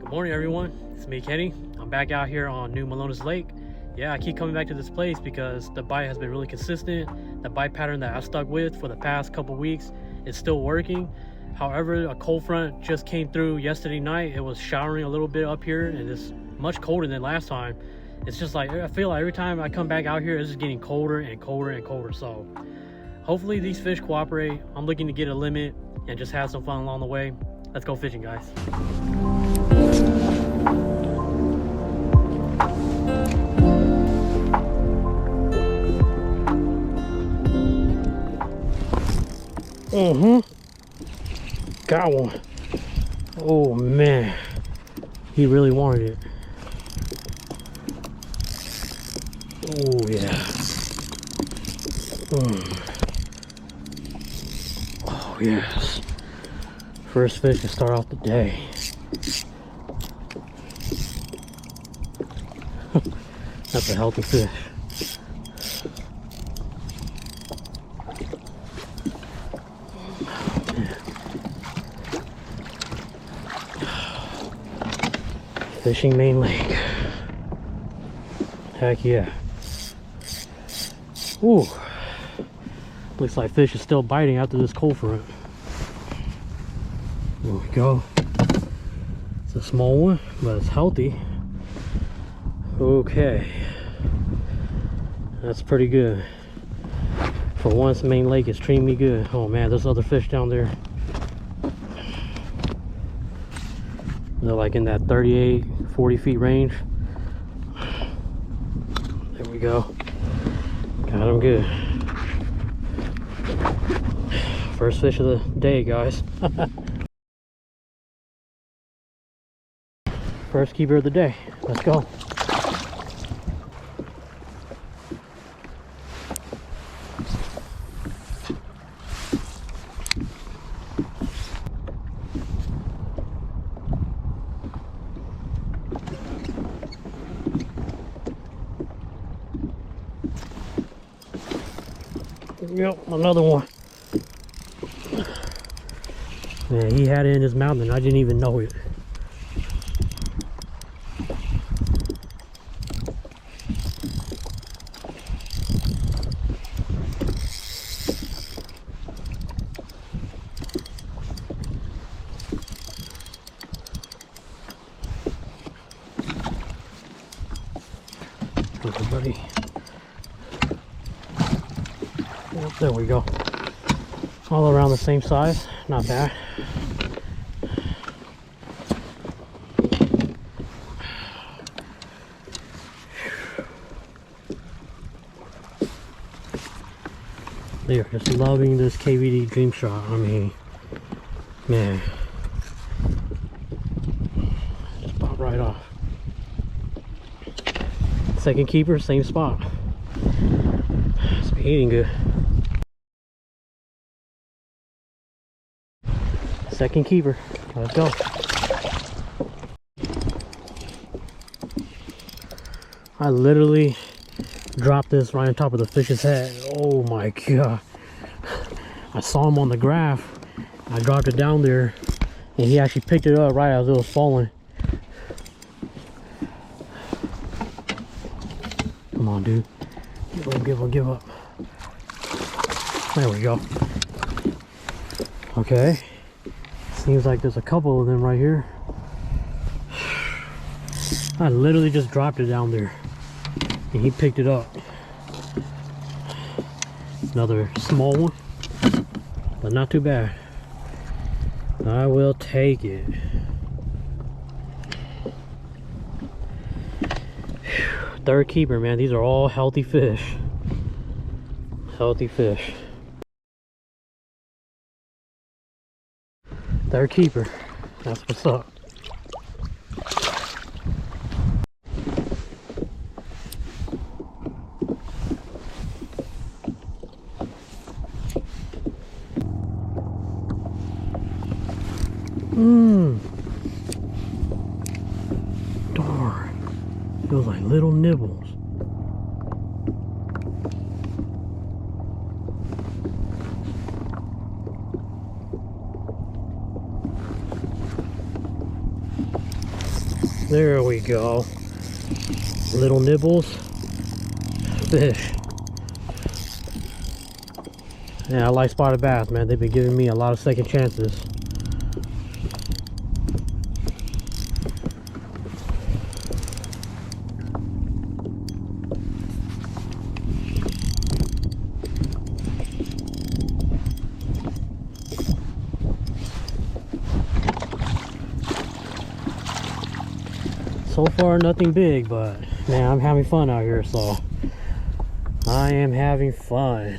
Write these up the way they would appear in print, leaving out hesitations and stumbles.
Good morning, everyone. It's me, Kenny. I'm back out here on New Malones Lake. Yeah, I keep coming back to this place because the bite has been really consistent. The bite pattern that I stuck with for the past couple weeks is still working. However, a cold front just came through yesterday night. It was showering a little bit up here and it's much colder than last time. It's just like, I feel like every time I come back out here, it's just getting colder and colder and colder. So hopefully these fish cooperate. I'm looking to get a limit and just have some fun along the way. Let's go fishing, guys. Got one. Oh man, he really wanted it. Oh yeah. Oh yes. First fish to start off the day. That's a healthy fish. Fishing Main Lake. Heck yeah. Ooh. Looks like fish is still biting after this cold front. There we go. It's a small one, but it's healthy. Okay. That's pretty good. For once, Main Lake is treating me good. Oh man, there's other fish down there. They're like in that 38, 40 feet range. There we go. Got them good. First fish of the day, guys. First keeper of the day. Let's go. Yep, another one. Man, he had it in his mouth and I didn't even know it. Okay, buddy. Yep, there we go. All around the same size, not bad. They are just loving this KVD Dream Shot. I mean, man, just pop right off. Second keeper, same spot. It's been eating good. Second keeper. Let's go. I literally dropped this right on top of the fish's head. Oh my god. I saw him on the graph. I dropped it down there and he actually picked it up right as it was falling. Come on, dude. Give up, give up, give up. There we go. Okay. Seems like there's a couple of them right here. I literally just dropped it down there and he picked it up. Another small one, but not too bad. I will take it. Third keeper, man. These are all healthy fish. Healthy fish. Third keeper. That's what's up. Darn. Feels like little nibbles. There we go. Little nibbles. Fish. Yeah, I like spotted bass, man. They've been giving me a lot of second chances. So far, nothing big, but man, I'm having fun out here, so I am having fun.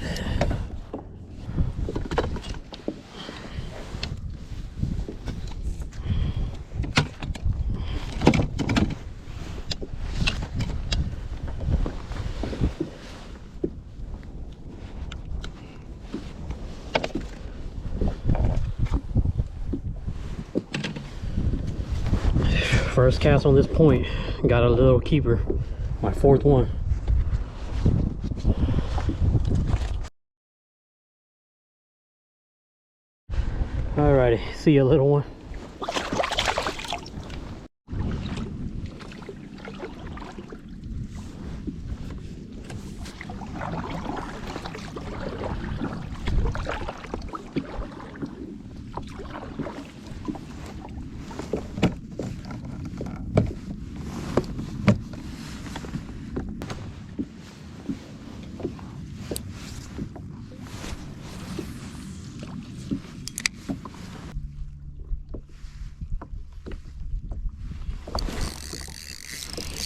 First cast on this point, got a little keeper, my fourth one. Alrighty, see you, little one.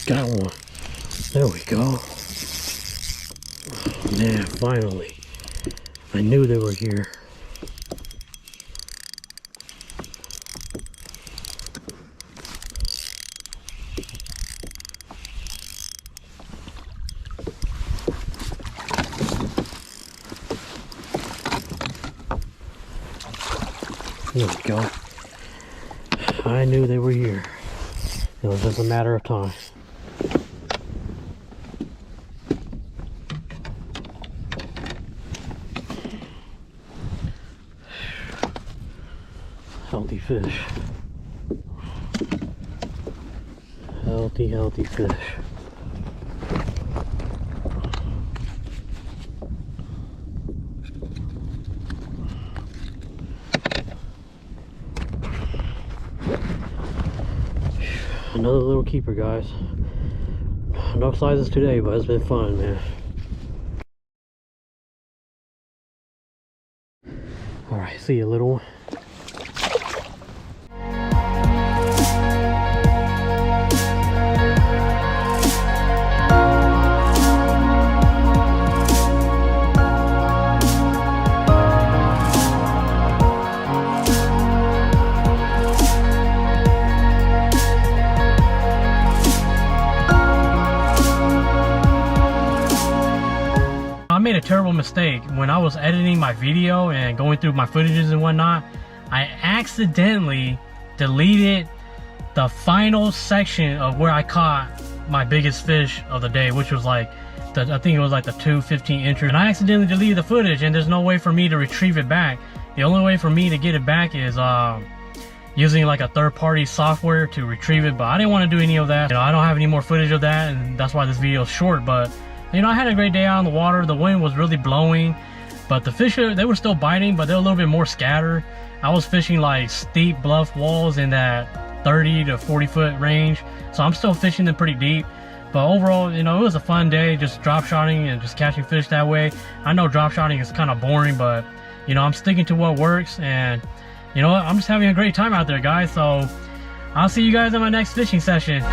Got one. There we go. Oh, man, finally. I knew they were here. There we go. I knew they were here. It was just a matter of time. Healthy fish. Healthy fish. Another little keeper, guys. No sizes today, but it's been fun, man. Alright, see you, little one. I made a terrible mistake when I was editing my video and going through my footages and whatnot. I accidentally deleted the final section of where I caught my biggest fish of the day, which was like I think it was like the 215 incher, and I accidentally deleted the footage, and there's no way for me to retrieve it back. The only way for me to get it back is using like a third-party software to retrieve it, but I didn't want to do any of that. You know, I don't have any more footage of that, and that's why this video is short. But you know, I had a great day out on the water. The wind was really blowing, but the fish, they were still biting, but they were a little bit more scattered. I was fishing like steep bluff walls in that 30 to 40 foot range, so I'm still fishing them pretty deep. But overall, you know, it was a fun day, just drop shotting and just catching fish that way. I know drop shotting is kind of boring, but you know, I'm sticking to what works, and you know what, I'm just having a great time out there, guys. So I'll see you guys in my next fishing session.